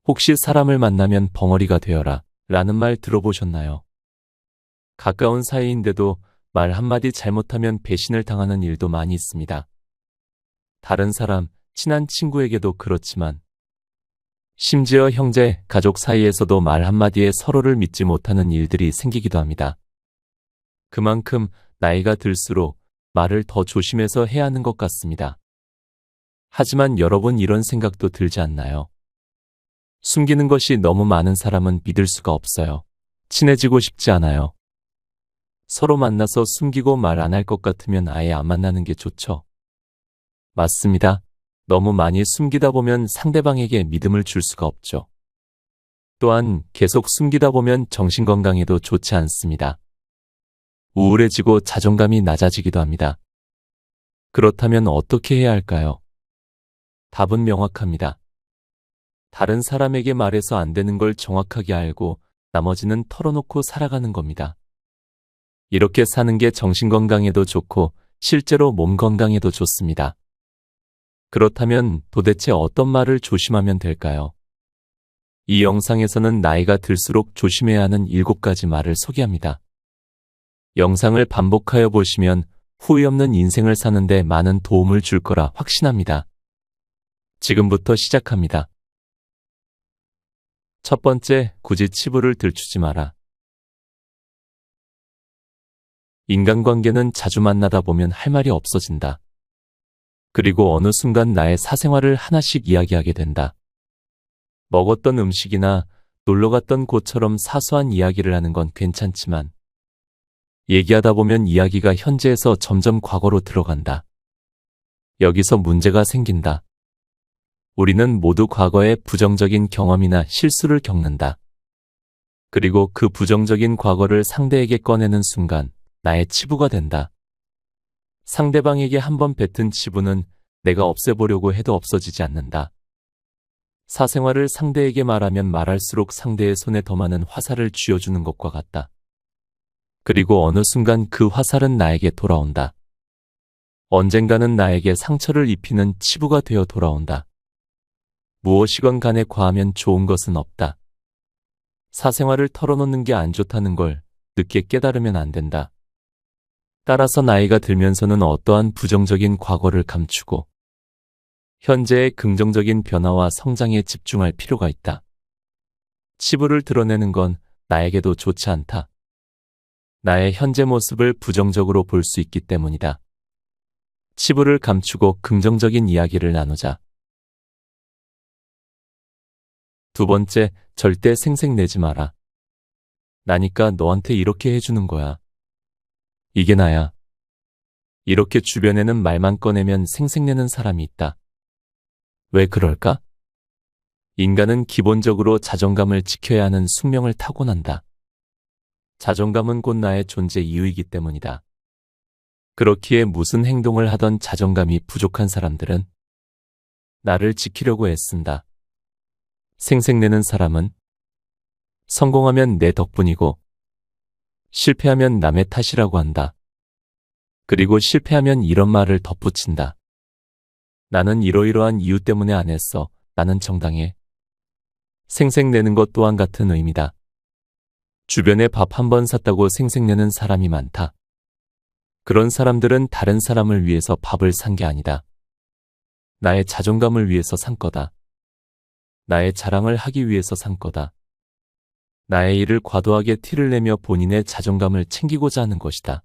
혹시 사람을 만나면 벙어리가 되어라 라는 말 들어보셨나요? 가까운 사이인데도 말 한마디 잘못하면 배신을 당하는 일도 많이 있습니다. 다른 사람, 친한 친구에게도 그렇지만 심지어 형제, 가족 사이에서도 말 한마디에 서로를 믿지 못하는 일들이 생기기도 합니다. 그만큼 나이가 들수록 말을 더 조심해서 해야 하는 것 같습니다. 하지만 여러분 이런 생각도 들지 않나요? 숨기는 것이 너무 많은 사람은 믿을 수가 없어요. 친해지고 싶지 않아요. 서로 만나서 숨기고 말 안 할 것 같으면 아예 안 만나는 게 좋죠. 맞습니다. 너무 많이 숨기다 보면 상대방에게 믿음을 줄 수가 없죠. 또한 계속 숨기다 보면 정신건강에도 좋지 않습니다. 우울해지고 자존감이 낮아지기도 합니다. 그렇다면 어떻게 해야 할까요? 답은 명확합니다. 다른 사람에게 말해서 안 되는 걸 정확하게 알고 나머지는 털어놓고 살아가는 겁니다. 이렇게 사는 게 정신건강에도 좋고 실제로 몸 건강에도 좋습니다. 그렇다면 도대체 어떤 말을 조심하면 될까요? 이 영상에서는 나이가 들수록 조심해야 하는 7가지 말을 소개합니다. 영상을 반복하여 보시면 후회 없는 인생을 사는데 많은 도움을 줄 거라 확신합니다. 지금부터 시작합니다. 첫 번째, 굳이 치부를 들추지 마라. 인간관계는 자주 만나다 보면 할 말이 없어진다. 그리고 어느 순간 나의 사생활을 하나씩 이야기하게 된다. 먹었던 음식이나 놀러 갔던 곳처럼 사소한 이야기를 하는 건 괜찮지만 얘기하다 보면 이야기가 현재에서 점점 과거로 들어간다. 여기서 문제가 생긴다. 우리는 모두 과거에 부정적인 경험이나 실수를 겪는다. 그리고 그 부정적인 과거를 상대에게 꺼내는 순간 나의 치부가 된다. 상대방에게 한번 뱉은 치부는 내가 없애보려고 해도 없어지지 않는다. 사생활을 상대에게 말하면 말할수록 상대의 손에 더 많은 화살을 쥐어주는 것과 같다. 그리고 어느 순간 그 화살은 나에게 돌아온다. 언젠가는 나에게 상처를 입히는 치부가 되어 돌아온다. 무엇이건 간에 과하면 좋은 것은 없다. 사생활을 털어놓는 게 안 좋다는 걸 늦게 깨달으면 안 된다. 따라서 나이가 들면서는 어떠한 부정적인 과거를 감추고 현재의 긍정적인 변화와 성장에 집중할 필요가 있다. 치부를 드러내는 건 나에게도 좋지 않다. 나의 현재 모습을 부정적으로 볼 수 있기 때문이다. 치부를 감추고 긍정적인 이야기를 나누자. 두 번째, 절대 생색내지 마라. 나니까 너한테 이렇게 해주는 거야. 이게 나야. 이렇게 주변에는 말만 꺼내면 생색내는 사람이 있다. 왜 그럴까? 인간은 기본적으로 자존감을 지켜야 하는 숙명을 타고난다. 자존감은 곧 나의 존재 이유이기 때문이다. 그렇기에 무슨 행동을 하던 자존감이 부족한 사람들은 나를 지키려고 애쓴다. 생색내는 사람은 성공하면 내 덕분이고 실패하면 남의 탓이라고 한다. 그리고 실패하면 이런 말을 덧붙인다. 나는 이러이러한 이유 때문에 안 했어. 나는 정당해. 생색내는 것 또한 같은 의미다. 주변에 밥 한 번 샀다고 생색내는 사람이 많다. 그런 사람들은 다른 사람을 위해서 밥을 산 게 아니다. 나의 자존감을 위해서 산 거다. 나의 자랑을 하기 위해서 산 거다. 나의 일을 과도하게 티를 내며 본인의 자존감을 챙기고자 하는 것이다.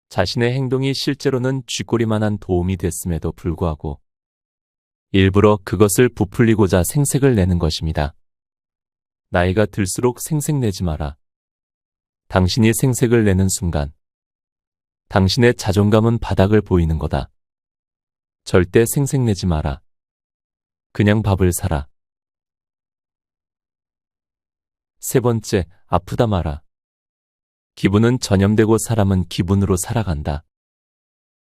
자신의 행동이 실제로는 쥐꼬리만한 도움이 됐음에도 불구하고 일부러 그것을 부풀리고자 생색을 내는 것입니다. 나이가 들수록 생색내지 마라. 당신이 생색을 내는 순간 당신의 자존감은 바닥을 보이는 거다. 절대 생색내지 마라. 그냥 밥을 사라. 세 번째, 아프다 마라. 기분은 전염되고 사람은 기분으로 살아간다.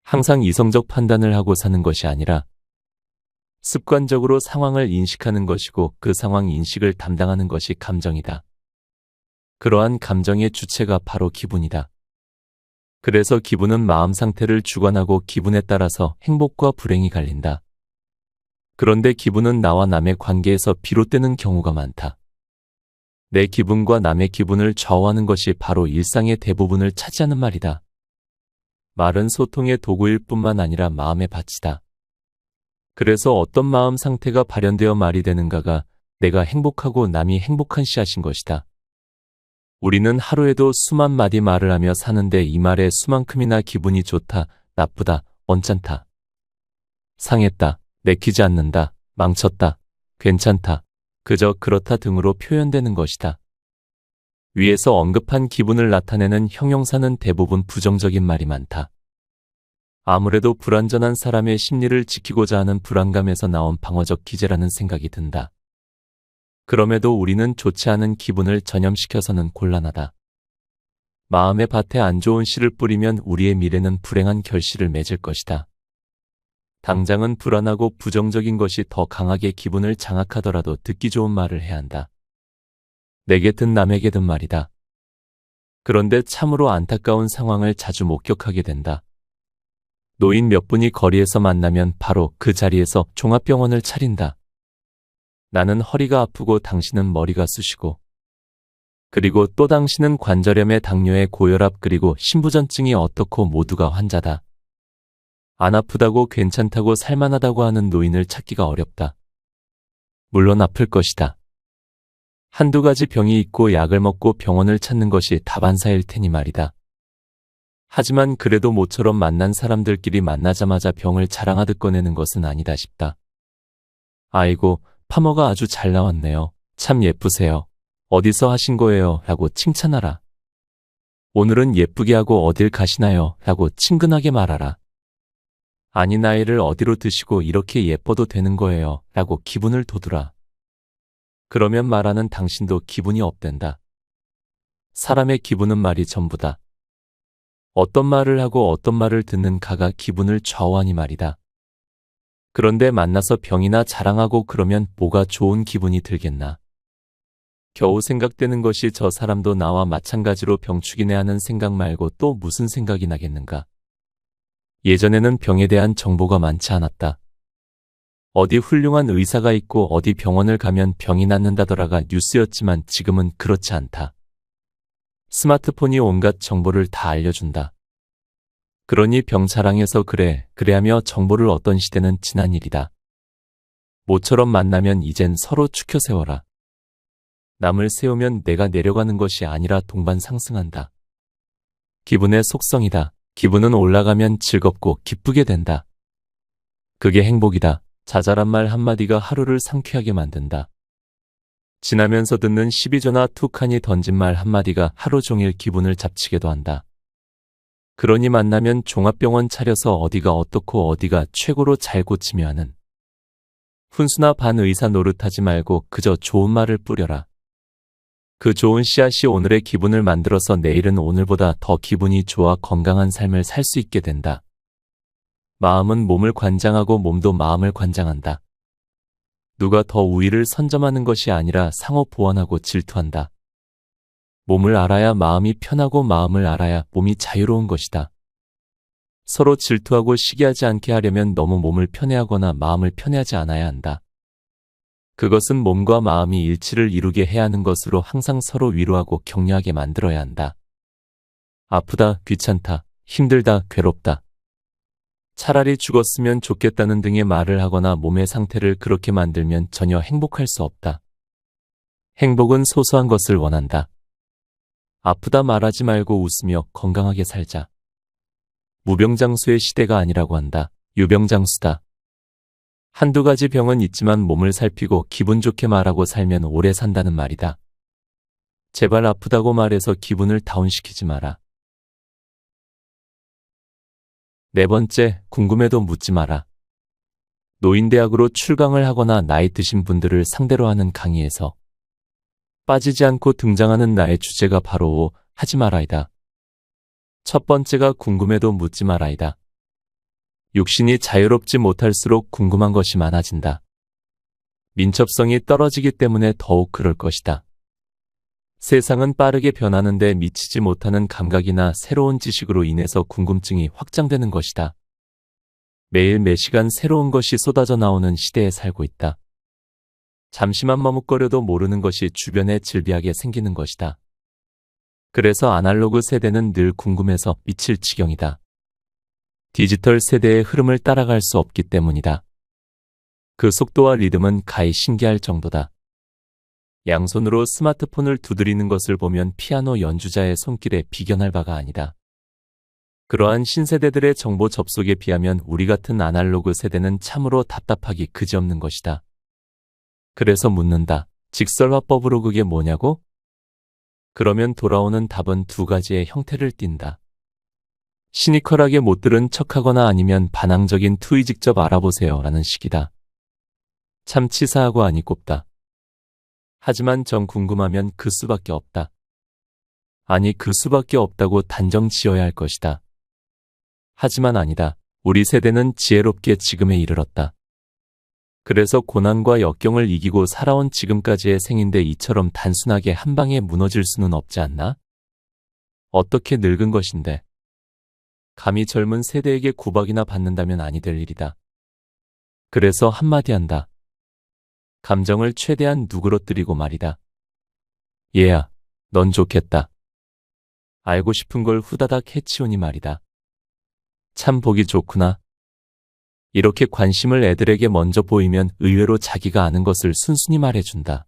항상 이성적 판단을 하고 사는 것이 아니라 습관적으로 상황을 인식하는 것이고 그 상황 인식을 담당하는 것이 감정이다. 그러한 감정의 주체가 바로 기분이다. 그래서 기분은 마음 상태를 주관하고 기분에 따라서 행복과 불행이 갈린다. 그런데 기분은 나와 남의 관계에서 비롯되는 경우가 많다. 내 기분과 남의 기분을 좌우하는 것이 바로 일상의 대부분을 차지하는 말이다. 말은 소통의 도구일 뿐만 아니라 마음의 밭이다. 그래서 어떤 마음 상태가 발현되어 말이 되는가가 내가 행복하고 남이 행복한 씨앗인 것이다. 우리는 하루에도 수만 마디 말을 하며 사는데 이 말의 수만큼이나 기분이 좋다, 나쁘다, 언짢다, 상했다, 내키지 않는다, 망쳤다, 괜찮다, 그저 그렇다 등으로 표현되는 것이다. 위에서 언급한 기분을 나타내는 형용사는 대부분 부정적인 말이 많다. 아무래도 불완전한 사람의 심리를 지키고자 하는 불안감에서 나온 방어적 기제라는 생각이 든다. 그럼에도 우리는 좋지 않은 기분을 전염시켜서는 곤란하다. 마음의 밭에 안 좋은 씨를 뿌리면 우리의 미래는 불행한 결실을 맺을 것이다. 당장은 불안하고 부정적인 것이 더 강하게 기분을 장악하더라도 듣기 좋은 말을 해야 한다. 내게든 남에게든 말이다. 그런데 참으로 안타까운 상황을 자주 목격하게 된다. 노인 몇 분이 거리에서 만나면 바로 그 자리에서 종합병원을 차린다. 나는 허리가 아프고 당신은 머리가 쑤시고, 그리고 또 당신은 관절염에 당뇨에 고혈압 그리고 신부전증이 어떻고 모두가 환자다. 안 아프다고 괜찮다고 살만하다고 하는 노인을 찾기가 어렵다. 물론 아플 것이다. 한두 가지 병이 있고 약을 먹고 병원을 찾는 것이 다반사일 테니 말이다. 하지만 그래도 모처럼 만난 사람들끼리 만나자마자 병을 자랑하듯 꺼내는 것은 아니다 싶다. 아이고, 파머가 아주 잘 나왔네요. 참 예쁘세요. 어디서 하신 거예요? 라고 칭찬하라. 오늘은 예쁘게 하고 어딜 가시나요? 라고 친근하게 말하라. 아니 나이를 어디로 드시고 이렇게 예뻐도 되는 거예요? 라고 기분을 돋우라. 그러면 말하는 당신도 기분이 업된다. 사람의 기분은 말이 전부다. 어떤 말을 하고 어떤 말을 듣는 가가 기분을 좌우하니 말이다. 그런데 만나서 병이나 자랑하고 그러면 뭐가 좋은 기분이 들겠나. 겨우 생각되는 것이 저 사람도 나와 마찬가지로 병축이네 하는 생각 말고 또 무슨 생각이 나겠는가. 예전에는 병에 대한 정보가 많지 않았다. 어디 훌륭한 의사가 있고 어디 병원을 가면 병이 낫는다더라가 뉴스였지만 지금은 그렇지 않다. 스마트폰이 온갖 정보를 다 알려준다. 그러니 병 자랑해서 그래 하며 정보를 얻던 시대는 지난 일이다. 모처럼 만나면 이젠 서로 추켜 세워라. 남을 세우면 내가 내려가는 것이 아니라 동반 상승한다. 기분의 속성이다. 기분은 올라가면 즐겁고 기쁘게 된다. 그게 행복이다. 자잘한 말 한마디가 하루를 상쾌하게 만든다. 지나면서 듣는 시비전화 툭하니 던진 말 한마디가 하루 종일 기분을 잡치게도 한다. 그러니 만나면 종합병원 차려서 어디가 어떻고 어디가 최고로 잘 고치며 하는 훈수나 반의사 노릇하지 말고 그저 좋은 말을 뿌려라. 그 좋은 씨앗이 오늘의 기분을 만들어서 내일은 오늘보다 더 기분이 좋아 건강한 삶을 살 수 있게 된다. 마음은 몸을 관장하고 몸도 마음을 관장한다. 누가 더 우위를 선점하는 것이 아니라 상호 보완하고 질투한다. 몸을 알아야 마음이 편하고 마음을 알아야 몸이 자유로운 것이다. 서로 질투하고 시기하지 않게 하려면 너무 몸을 편애하거나 마음을 편애하지 않아야 한다. 그것은 몸과 마음이 일치를 이루게 해야 하는 것으로 항상 서로 위로하고 격려하게 만들어야 한다. 아프다, 귀찮다, 힘들다, 괴롭다. 차라리 죽었으면 좋겠다는 등의 말을 하거나 몸의 상태를 그렇게 만들면 전혀 행복할 수 없다. 행복은 소소한 것을 원한다. 아프다 말하지 말고 웃으며 건강하게 살자. 무병장수의 시대가 아니라고 한다. 유병장수다. 한두 가지 병은 있지만 몸을 살피고 기분 좋게 말하고 살면 오래 산다는 말이다. 제발 아프다고 말해서 기분을 다운시키지 마라. 네 번째, 궁금해도 묻지 마라. 노인대학으로 출강을 하거나 나이 드신 분들을 상대로 하는 강의에서 빠지지 않고 등장하는 나의 주제가 바로 하지 마라이다. 첫 번째가 궁금해도 묻지 마라이다. 육신이 자유롭지 못할수록 궁금한 것이 많아진다. 민첩성이 떨어지기 때문에 더욱 그럴 것이다. 세상은 빠르게 변하는데 미치지 못하는 감각이나 새로운 지식으로 인해서 궁금증이 확장되는 것이다. 매일 매시간 새로운 것이 쏟아져 나오는 시대에 살고 있다. 잠시만 머뭇거려도 모르는 것이 주변에 질비하게 생기는 것이다. 그래서 아날로그 세대는 늘 궁금해서 미칠 지경이다. 디지털 세대의 흐름을 따라갈 수 없기 때문이다. 그 속도와 리듬은 가히 신기할 정도다. 양손으로 스마트폰을 두드리는 것을 보면 피아노 연주자의 손길에 비견할 바가 아니다. 그러한 신세대들의 정보 접속에 비하면 우리 같은 아날로그 세대는 참으로 답답하기 그지없는 것이다. 그래서 묻는다. 직설화법으로 그게 뭐냐고? 그러면 돌아오는 답은 두 가지의 형태를 띈다. 시니컬하게 못 들은 척하거나 아니면 반항적인 투의 직접 알아보세요 라는 식이다. 참 치사하고 아니 꼽다. 하지만 정 궁금하면 그 수밖에 없다. 아니 그 수밖에 없다고 단정 지어야 할 것이다. 하지만 아니다. 우리 세대는 지혜롭게 지금에 이르렀다. 그래서 고난과 역경을 이기고 살아온 지금까지의 생인데 이처럼 단순하게 한 방에 무너질 수는 없지 않나? 어떻게 늙은 것인데. 감히 젊은 세대에게 구박이나 받는다면 아니 될 일이다. 그래서 한마디 한다. 감정을 최대한 누그러뜨리고 말이다. 얘야, 넌 좋겠다. 알고 싶은 걸 후다닥 해치우니 말이다. 참 보기 좋구나. 이렇게 관심을 애들에게 먼저 보이면 의외로 자기가 아는 것을 순순히 말해준다.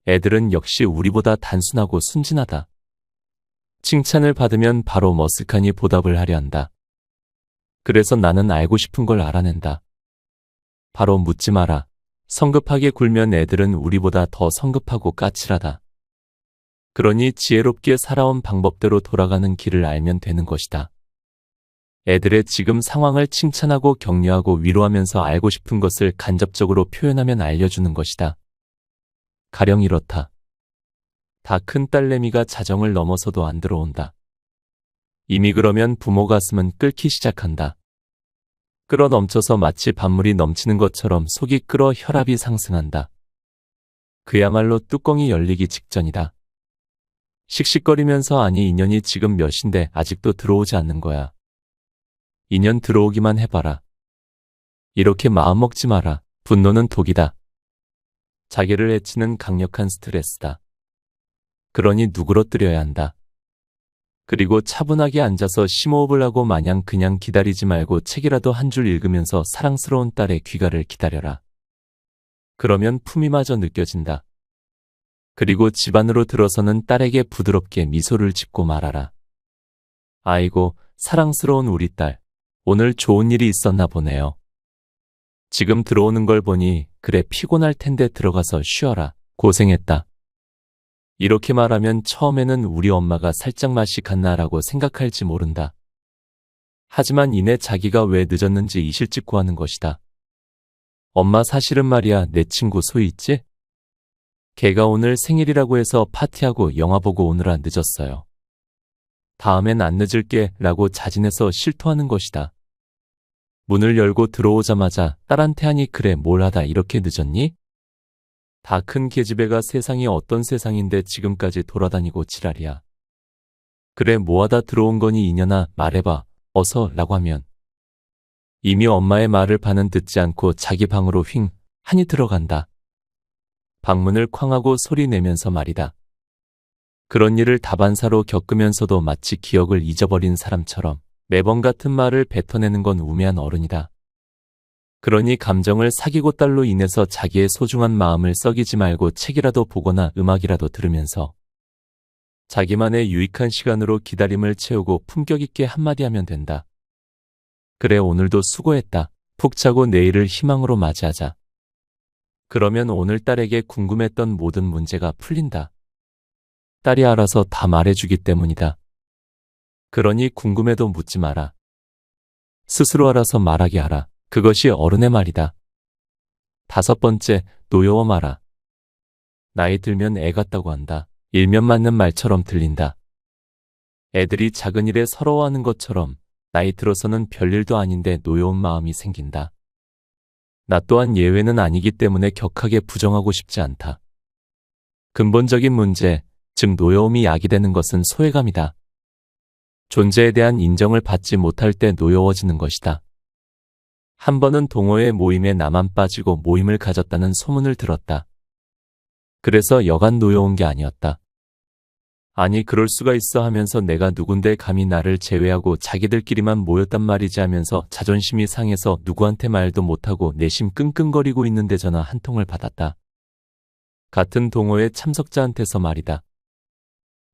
애들은 역시 우리보다 단순하고 순진하다. 칭찬을 받으면 바로 머쓱하니 보답을 하려 한다. 그래서 나는 알고 싶은 걸 알아낸다. 바로 묻지 마라. 성급하게 굴면 애들은 우리보다 더 성급하고 까칠하다. 그러니 지혜롭게 살아온 방법대로 돌아가는 길을 알면 되는 것이다. 애들의 지금 상황을 칭찬하고 격려하고 위로하면서 알고 싶은 것을 간접적으로 표현하면 알려주는 것이다. 가령 이렇다. 다 큰 딸내미가 자정을 넘어서도 안 들어온다. 이미 그러면 부모 가슴은 끓기 시작한다. 끓어 넘쳐서 마치 밥물이 넘치는 것처럼 속이 끓어 혈압이 상승한다. 그야말로 뚜껑이 열리기 직전이다. 씩씩거리면서 아니 인연이 지금 몇인데 아직도 들어오지 않는 거야. 인연 들어오기만 해봐라. 이렇게 마음먹지 마라. 분노는 독이다. 자기를 해치는 강력한 스트레스다. 그러니 누그러뜨려야 한다. 그리고 차분하게 앉아서 심호흡을 하고 마냥 그냥 기다리지 말고 책이라도 한 줄 읽으면서 사랑스러운 딸의 귀가를 기다려라. 그러면 품위마저 느껴진다. 그리고 집 안으로 들어서는 딸에게 부드럽게 미소를 짓고 말하라. 아이고, 사랑스러운 우리 딸. 오늘 좋은 일이 있었나 보네요. 지금 들어오는 걸 보니 그래 피곤할 텐데 들어가서 쉬어라. 고생했다. 이렇게 말하면 처음에는 우리 엄마가 살짝 맛이 갔나라고 생각할지 모른다. 하지만 이내 자기가 왜 늦었는지 이실직 구하는 것이다. 엄마 사실은 말이야 내 친구 소희 있지? 걔가 오늘 생일이라고 해서 파티하고 영화 보고 오느라 늦었어요. 다음엔 안 늦을게 라고 자진해서 실토하는 것이다. 문을 열고 들어오자마자 딸한테 하니 그래 뭘 하다 이렇게 늦었니? 다 큰 계집애가 세상이 어떤 세상인데 지금까지 돌아다니고 지랄이야. 그래 뭐하다 들어온 거니 이년아 말해봐 어서 라고 하면 이미 엄마의 말을 반은 듣지 않고 자기 방으로 휙 하니 들어간다. 방문을 쾅 하고 소리 내면서 말이다. 그런 일을 다반사로 겪으면서도 마치 기억을 잊어버린 사람처럼 매번 같은 말을 뱉어내는 건 우매한 어른이다. 그러니 감정을 사귀고 딸로 인해서 자기의 소중한 마음을 썩이지 말고 책이라도 보거나 음악이라도 들으면서 자기만의 유익한 시간으로 기다림을 채우고 품격 있게 한마디 하면 된다. 그래 오늘도 수고했다. 푹 자고 내일을 희망으로 맞이하자. 그러면 오늘딸에게 궁금했던 모든 문제가 풀린다. 딸이 알아서 다 말해주기 때문이다. 그러니 궁금해도 묻지 마라. 스스로 알아서 말하게 하라. 그것이 어른의 말이다. 5번째, 노여워 마라. 나이 들면 애 같다고 한다. 일면 맞는 말처럼 들린다. 애들이 작은 일에 서러워하는 것처럼 나이 들어서는 별일도 아닌데 노여운 마음이 생긴다. 나 또한 예외는 아니기 때문에 격하게 부정하고 싶지 않다. 근본적인 문제, 즉 노여움이 야기되는 것은 소외감이다. 존재에 대한 인정을 받지 못할 때 노여워지는 것이다. 한 번은 동호회 모임에 나만 빠지고 모임을 가졌다는 소문을 들었다. 그래서 여간 놓여온 게 아니었다. 아니 그럴 수가 있어 하면서 내가 누군데 감히 나를 제외하고 자기들끼리만 모였단 말이지 하면서 자존심이 상해서 누구한테 말도 못하고 내심 끙끙거리고 있는데 전화 한 통을 받았다. 같은 동호회 참석자한테서 말이다.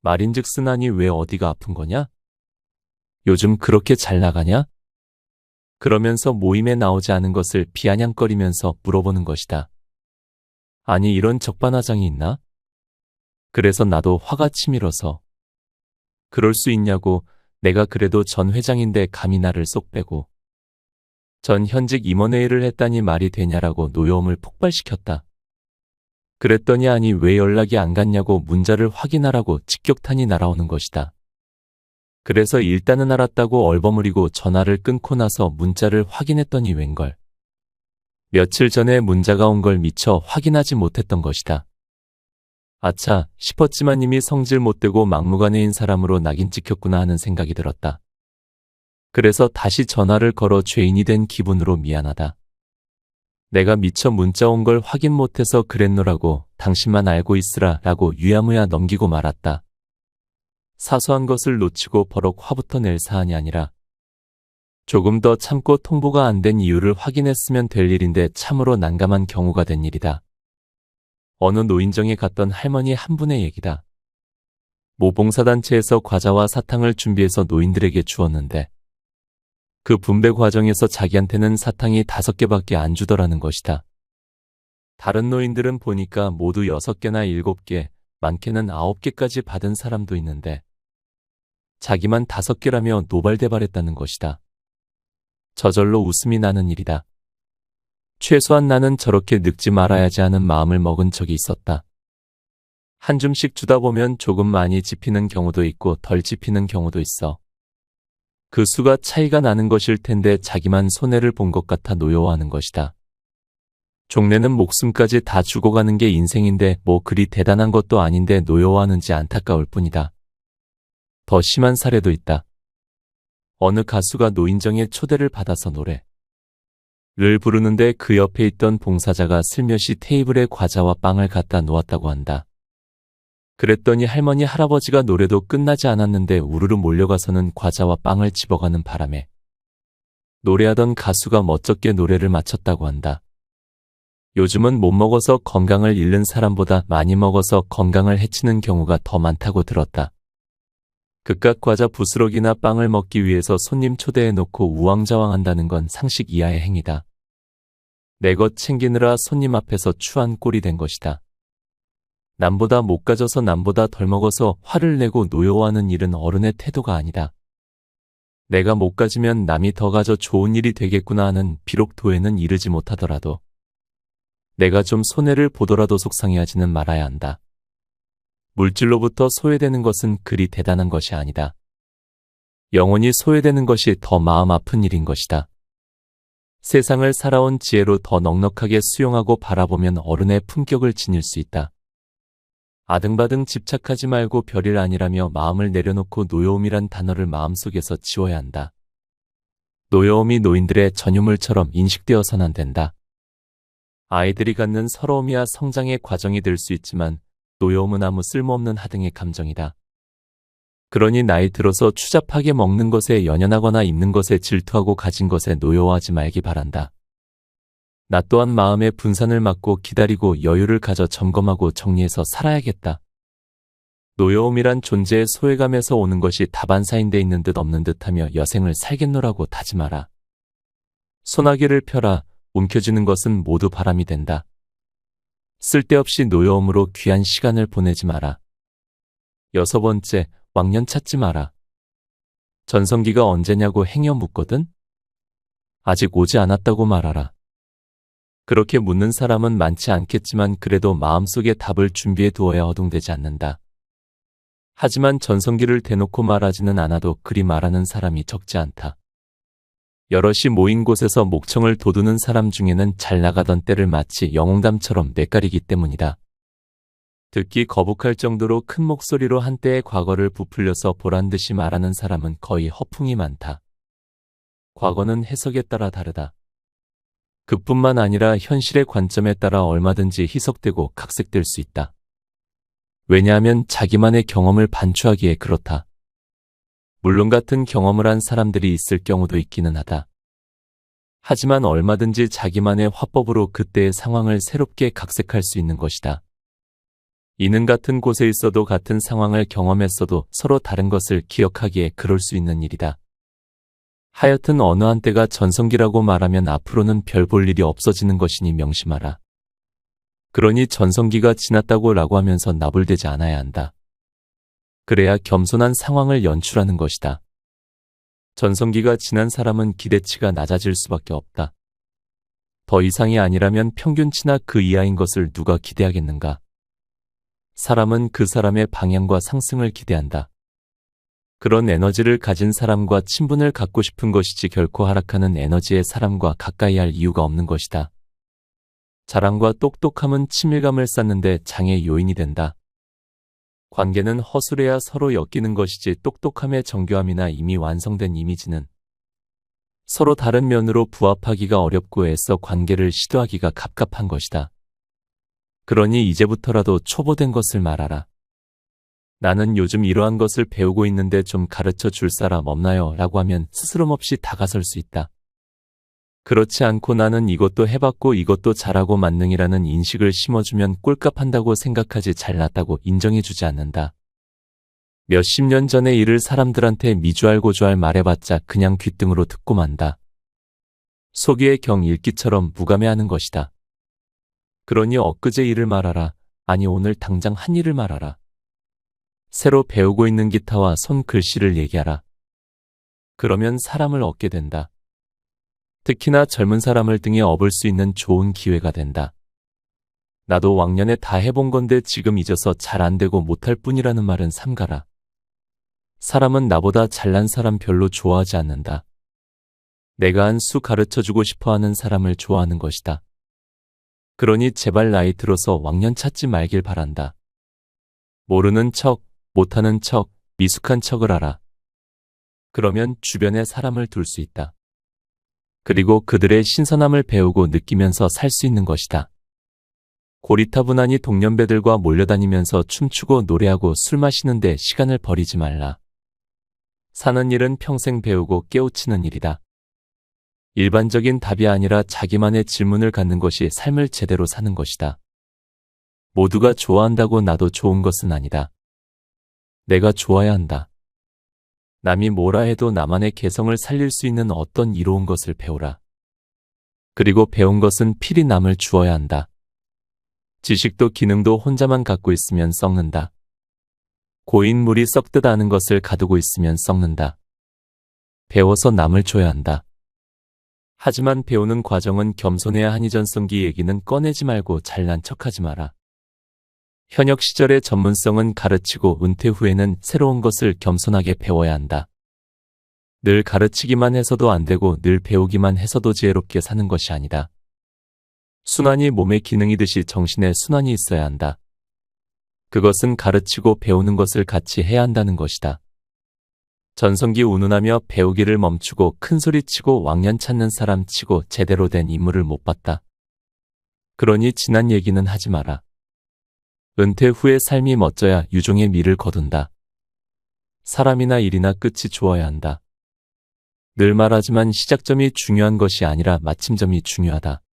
말인즉슨 아니 왜 어디가 아픈 거냐? 요즘 그렇게 잘 나가냐? 그러면서 모임에 나오지 않은 것을 비아냥거리면서 물어보는 것이다. 아니 이런 적반하장이 있나? 그래서 나도 화가 치밀어서 그럴 수 있냐고 내가 그래도 전 회장인데 감히 나를 쏙 빼고 전 현직 임원회의를 했다니 말이 되냐라고 노여움을 폭발시켰다. 그랬더니 아니 왜 연락이 안 갔냐고 문자를 확인하라고 직격탄이 날아오는 것이다. 그래서 일단은 알았다고 얼버무리고 전화를 끊고 나서 문자를 확인했더니 웬걸. 며칠 전에 문자가 온 걸 미처 확인하지 못했던 것이다. 아차 싶었지만 이미 성질 못되고 막무가내인 사람으로 낙인 찍혔구나 하는 생각이 들었다. 그래서 다시 전화를 걸어 죄인이 된 기분으로 미안하다. 내가 미처 문자 온 걸 확인 못해서 그랬노라고 당신만 알고 있으라 라고 유야무야 넘기고 말았다. 사소한 것을 놓치고 버럭 화부터 낼 사안이 아니라 조금 더 참고 통보가 안 된 이유를 확인했으면 될 일인데 참으로 난감한 경우가 된 일이다. 어느 노인정에 갔던 할머니 한 분의 얘기다. 모 봉사단체에서 과자와 사탕을 준비해서 노인들에게 주었는데 그 분배 과정에서 자기한테는 사탕이 5개밖에 안 주더라는 것이다. 다른 노인들은 보니까 모두 6개나 7개, 많게는 9개까지 받은 사람도 있는데 자기만 5개라며 노발대발했다는 것이다. 저절로 웃음이 나는 일이다. 최소한 나는 저렇게 늙지 말아야지 하는 마음을 먹은 적이 있었다. 한 줌씩 주다 보면 조금 많이 집히는 경우도 있고 덜 집히는 경우도 있어. 그 수가 차이가 나는 것일 텐데 자기만 손해를 본 것 같아 노여워하는 것이다. 종래는 목숨까지 다 주고 가는 게 인생인데 뭐 그리 대단한 것도 아닌데 노여워하는지 안타까울 뿐이다. 더 심한 사례도 있다. 어느 가수가 노인정에 초대를 받아서 노래를 부르는데 그 옆에 있던 봉사자가 슬며시 테이블에 과자와 빵을 갖다 놓았다고 한다. 그랬더니 할머니 할아버지가 노래도 끝나지 않았는데 우르르 몰려가서는 과자와 빵을 집어가는 바람에 노래하던 가수가 멋쩍게 노래를 마쳤다고 한다. 요즘은 못 먹어서 건강을 잃는 사람보다 많이 먹어서 건강을 해치는 경우가 더 많다고 들었다. 그깟 과자 부스러기나 빵을 먹기 위해서 손님 초대해놓고 우왕좌왕한다는 건 상식 이하의 행위다. 내 것 챙기느라 손님 앞에서 추한 꼴이 된 것이다. 남보다 못 가져서 남보다 덜 먹어서 화를 내고 노여워하는 일은 어른의 태도가 아니다. 내가 못 가지면 남이 더 가져 좋은 일이 되겠구나 하는 비록 도에는 이르지 못하더라도 내가 좀 손해를 보더라도 속상해하지는 말아야 한다. 물질로부터 소외되는 것은 그리 대단한 것이 아니다. 영혼이 소외되는 것이 더 마음 아픈 일인 것이다. 세상을 살아온 지혜로 더 넉넉하게 수용하고 바라보면 어른의 품격을 지닐 수 있다. 아등바등 집착하지 말고 별일 아니라며 마음을 내려놓고 노여움이란 단어를 마음속에서 지워야 한다. 노여움이 노인들의 전유물처럼 인식되어선 안 된다. 아이들이 갖는 서러움이야 성장의 과정이 될 수 있지만 노여움은 아무 쓸모없는 하등의 감정이다. 그러니 나이 들어서 추잡하게 먹는 것에 연연하거나 입는 것에 질투하고 가진 것에 노여워하지 말기 바란다. 나 또한 마음의 분산을 막고 기다리고 여유를 가져 점검하고 정리해서 살아야겠다. 노여움이란 존재의 소외감에서 오는 것이 다반사인데 있는 듯 없는 듯하며 여생을 살겠노라고 다짐하라. 소나기를 펴라. 움켜쥐는 것은 모두 바람이 된다. 쓸데없이 노여움으로 귀한 시간을 보내지 마라. 6번째, 왕년 찾지 마라. 전성기가 언제냐고 행여 묻거든? 아직 오지 않았다고 말하라. 그렇게 묻는 사람은 많지 않겠지만 그래도 마음속에 답을 준비해 두어야 허둥대지 않는다. 하지만 전성기를 대놓고 말하지는 않아도 그리 말하는 사람이 적지 않다. 여럿이 모인 곳에서 목청을 돋우는 사람 중에는 잘 나가던 때를 마치 영웅담처럼 뇌까리기 때문이다. 듣기 거북할 정도로 큰 목소리로 한때의 과거를 부풀려서 보란듯이 말하는 사람은 거의 허풍이 많다. 과거는 해석에 따라 다르다. 그뿐만 아니라 현실의 관점에 따라 얼마든지 희석되고 각색될 수 있다. 왜냐하면 자기만의 경험을 반추하기에 그렇다. 물론 같은 경험을 한 사람들이 있을 경우도 있기는 하다. 하지만 얼마든지 자기만의 화법으로 그때의 상황을 새롭게 각색할 수 있는 것이다. 이는 같은 곳에 있어도 같은 상황을 경험했어도 서로 다른 것을 기억하기에 그럴 수 있는 일이다. 하여튼 어느 한때가 전성기라고 말하면 앞으로는 별 볼 일이 없어지는 것이니 명심하라. 그러니 전성기가 지났다고 라고 하면서 나불대지 않아야 한다. 그래야 겸손한 상황을 연출하는 것이다. 전성기가 지난 사람은 기대치가 낮아질 수밖에 없다. 더 이상이 아니라면 평균치나 그 이하인 것을 누가 기대하겠는가? 사람은 그 사람의 방향과 상승을 기대한다. 그런 에너지를 가진 사람과 친분을 갖고 싶은 것이지 결코 하락하는 에너지의 사람과 가까이 할 이유가 없는 것이다. 자랑과 똑똑함은 친밀감을 쌓는데 장애 요인이 된다. 관계는 허술해야 서로 엮이는 것이지 똑똑함의 정교함이나 이미 완성된 이미지는 서로 다른 면으로 부합하기가 어렵고 애써 관계를 시도하기가 갑갑한 것이다. 그러니 이제부터라도 초보된 것을 말하라. 나는 요즘 이러한 것을 배우고 있는데 좀 가르쳐 줄 사람 없나요? 라고 하면 스스럼없이 다가설 수 있다. 그렇지 않고 나는 이것도 해봤고 이것도 잘하고 만능이라는 인식을 심어주면 꼴값한다고 생각하지 잘났다고 인정해주지 않는다. 몇십 년 전의 일을 사람들한테 미주알고주알 말해봤자 그냥 귓등으로 듣고 만다. 소기의 경 읽기처럼 무감해하는 것이다. 그러니 엊그제 일을 말하라. 아니 오늘 당장 한 일을 말하라. 새로 배우고 있는 기타와 손글씨를 얘기하라. 그러면 사람을 얻게 된다. 특히나 젊은 사람을 등에 업을 수 있는 좋은 기회가 된다. 나도 왕년에 다 해본 건데 지금 잊어서 잘 안 되고 못할 뿐이라는 말은 삼가라. 사람은 나보다 잘난 사람 별로 좋아하지 않는다. 내가 한 수 가르쳐주고 싶어하는 사람을 좋아하는 것이다. 그러니 제발 나이 들어서 왕년 찾지 말길 바란다. 모르는 척, 못하는 척, 미숙한 척을 하라. 그러면 주변에 사람을 둘 수 있다. 그리고 그들의 신선함을 배우고 느끼면서 살 수 있는 것이다. 고리타분하니 동년배들과 몰려다니면서 춤추고 노래하고 술 마시는데 시간을 버리지 말라. 사는 일은 평생 배우고 깨우치는 일이다. 일반적인 답이 아니라 자기만의 질문을 갖는 것이 삶을 제대로 사는 것이다. 모두가 좋아한다고 나도 좋은 것은 아니다. 내가 좋아야 한다. 남이 뭐라 해도 나만의 개성을 살릴 수 있는 어떤 이로운 것을 배우라. 그리고 배운 것은 필히 남을 주어야 한다. 지식도 기능도 혼자만 갖고 있으면 썩는다. 고인 물이 썩듯 아는 것을 가두고 있으면 썩는다. 배워서 남을 줘야 한다. 하지만 배우는 과정은 겸손해야 하니 전성기 얘기는 꺼내지 말고 잘난 척하지 마라. 현역 시절의 전문성은 가르치고 은퇴 후에는 새로운 것을 겸손하게 배워야 한다. 늘 가르치기만 해서도 안 되고 늘 배우기만 해서도 지혜롭게 사는 것이 아니다. 순환이 몸의 기능이듯이 정신에 순환이 있어야 한다. 그것은 가르치고 배우는 것을 같이 해야 한다는 것이다. 전성기 운운하며 배우기를 멈추고 큰소리치고 왕년 찾는 사람 치고 제대로 된 인물을 못 봤다. 그러니 지난 얘기는 하지 마라. 은퇴 후의 삶이 멋져야 유종의 미를 거둔다. 사람이나 일이나 끝이 좋아야 한다. 늘 말하지만 시작점이 중요한 것이 아니라 마침점이 중요하다.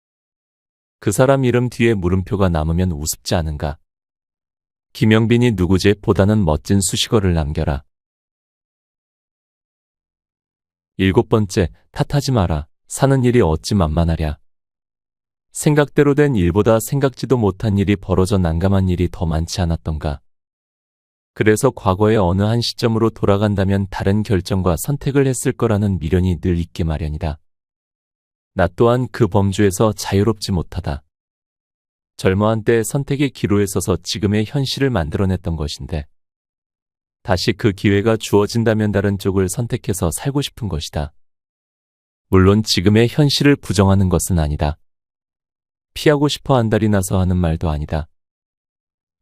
그 사람 이름 뒤에 물음표가 남으면 우습지 않은가? 김영빈이 누구지 보다는 멋진 수식어를 남겨라. 7번째, 탓하지 마라. 사는 일이 어찌 만만하랴. 생각대로 된 일보다 생각지도 못한 일이 벌어져 난감한 일이 더 많지 않았던가. 그래서 과거의 어느 한 시점으로 돌아간다면 다른 결정과 선택을 했을 거라는 미련이 늘 있게 마련이다. 나 또한 그 범주에서 자유롭지 못하다. 젊어한 때 선택의 기로에 서서 지금의 현실을 만들어냈던 것인데 다시 그 기회가 주어진다면 다른 쪽을 선택해서 살고 싶은 것이다. 물론 지금의 현실을 부정하는 것은 아니다. 피하고 싶어 안달이 나서 하는 말도 아니다.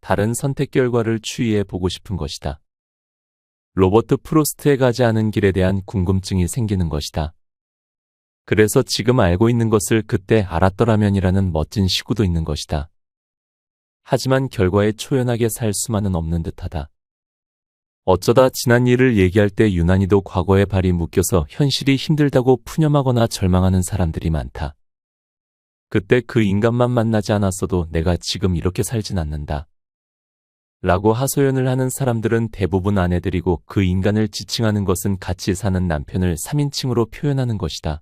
다른 선택 결과를 추이해 보고 싶은 것이다. 로버트 프로스트에 가지 않은 길에 대한 궁금증이 생기는 것이다. 그래서 지금 알고 있는 것을 그때 알았더라면이라는 멋진 시구도 있는 것이다. 하지만 결과에 초연하게 살 수만은 없는 듯하다. 어쩌다 지난 일을 얘기할 때 유난히도 과거에 발이 묶여서 현실이 힘들다고 푸념하거나 절망하는 사람들이 많다. 그때 그 인간만 만나지 않았어도 내가 지금 이렇게 살진 않는다. 라고 하소연을 하는 사람들은 대부분 아내들이고 그 인간을 지칭하는 것은 같이 사는 남편을 3인칭으로 표현하는 것이다.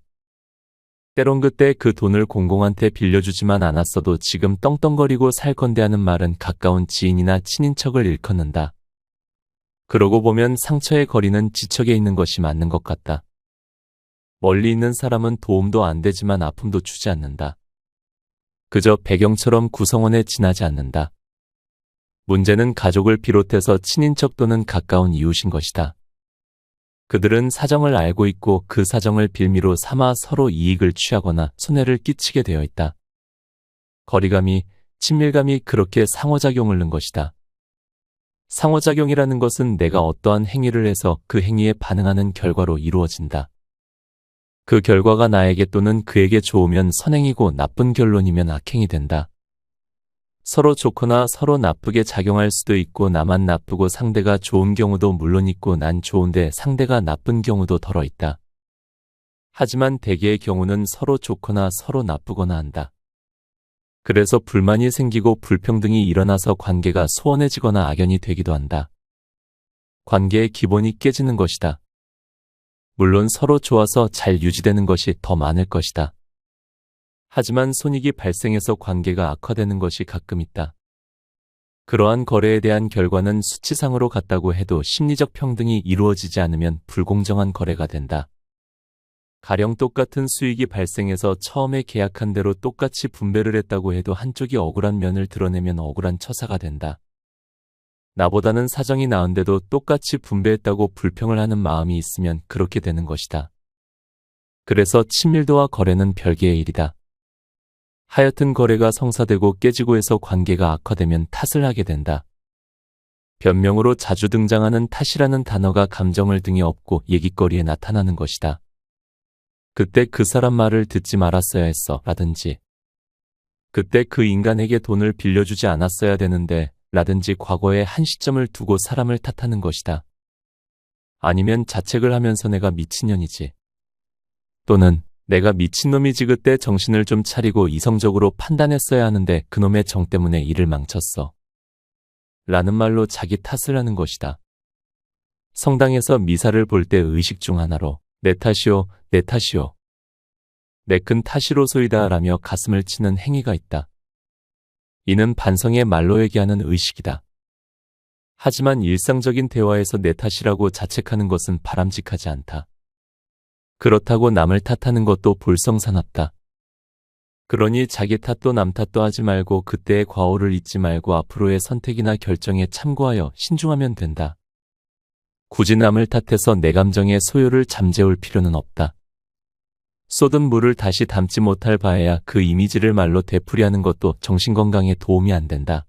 때론 그때 그 돈을 공공한테 빌려주지만 않았어도 지금 떵떵거리고 살 건데 하는 말은 가까운 지인이나 친인척을 일컫는다. 그러고 보면 상처의 거리는 지척에 있는 것이 맞는 것 같다. 멀리 있는 사람은 도움도 안 되지만 아픔도 주지 않는다. 그저 배경처럼 구성원에 지나지 않는다. 문제는 가족을 비롯해서 친인척 또는 가까운 이웃인 것이다. 그들은 사정을 알고 있고 그 사정을 빌미로 삼아 서로 이익을 취하거나 손해를 끼치게 되어 있다. 거리감이, 친밀감이 그렇게 상호작용을 는 것이다. 상호작용이라는 것은 내가 어떠한 행위를 해서 그 행위에 반응하는 결과로 이루어진다. 그 결과가 나에게 또는 그에게 좋으면 선행이고 나쁜 결론이면 악행이 된다. 서로 좋거나 서로 나쁘게 작용할 수도 있고 나만 나쁘고 상대가 좋은 경우도 물론 있고 난 좋은데 상대가 나쁜 경우도 덜어 있다. 하지만 대개의 경우는 서로 좋거나 서로 나쁘거나 한다. 그래서 불만이 생기고 불평등이 일어나서 관계가 소원해지거나 악연이 되기도 한다. 관계의 기본이 깨지는 것이다. 물론 서로 좋아서 잘 유지되는 것이 더 많을 것이다. 하지만 손익이 발생해서 관계가 악화되는 것이 가끔 있다. 그러한 거래에 대한 결과는 수치상으로 같다고 해도 심리적 평등이 이루어지지 않으면 불공정한 거래가 된다. 가령 똑같은 수익이 발생해서 처음에 계약한 대로 똑같이 분배를 했다고 해도 한쪽이 억울한 면을 드러내면 억울한 처사가 된다. 나보다는 사정이 나은데도 똑같이 분배했다고 불평을 하는 마음이 있으면 그렇게 되는 것이다. 그래서 친밀도와 거래는 별개의 일이다. 하여튼 거래가 성사되고 깨지고 해서 관계가 악화되면 탓을 하게 된다. 변명으로 자주 등장하는 탓이라는 단어가 감정을 등에 업고 얘기거리에 나타나는 것이다. 그때 그 사람 말을 듣지 말았어야 했어 라든지 그때 그 인간에게 돈을 빌려주지 않았어야 되는데 라든지 과거의 한 시점을 두고 사람을 탓하는 것이다. 아니면 자책을 하면서 내가 미친년이지. 또는 내가 미친놈이지 그때 정신을 좀 차리고 이성적으로 판단했어야 하는데 그놈의 정 때문에 일을 망쳤어. 라는 말로 자기 탓을 하는 것이다. 성당에서 미사를 볼 때 의식 중 하나로 내 탓이오, 내 탓이오. 내 큰 탓이로소이다 라며 가슴을 치는 행위가 있다. 이는 반성의 말로 얘기하는 의식이다. 하지만 일상적인 대화에서 내 탓이라고 자책하는 것은 바람직하지 않다. 그렇다고 남을 탓하는 것도 볼성사납다. 그러니 자기 탓도 남 탓도 하지 말고 그때의 과오를 잊지 말고 앞으로의 선택이나 결정에 참고하여 신중하면 된다. 굳이 남을 탓해서 내 감정의 소요를 잠재울 필요는 없다. 쏟은 물을 다시 담지 못할 바에야 그 이미지를 말로 되풀이하는 것도 정신건강에 도움이 안 된다.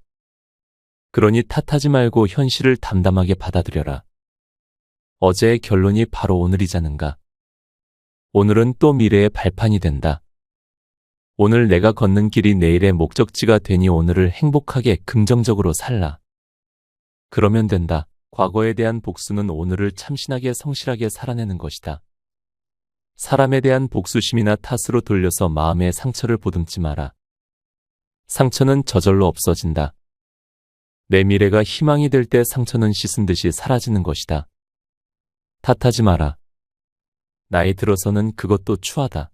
그러니 탓하지 말고 현실을 담담하게 받아들여라. 어제의 결론이 바로 오늘이자는가. 오늘은 또 미래의 발판이 된다. 오늘 내가 걷는 길이 내일의 목적지가 되니 오늘을 행복하게 긍정적으로 살라. 그러면 된다. 과거에 대한 복수는 오늘을 참신하게 성실하게 살아내는 것이다. 사람에 대한 복수심이나 탓으로 돌려서 마음의 상처를 보듬지 마라. 상처는 저절로 없어진다. 내 미래가 희망이 될 때 상처는 씻은 듯이 사라지는 것이다. 탓하지 마라. 나이 들어서는 그것도 추하다.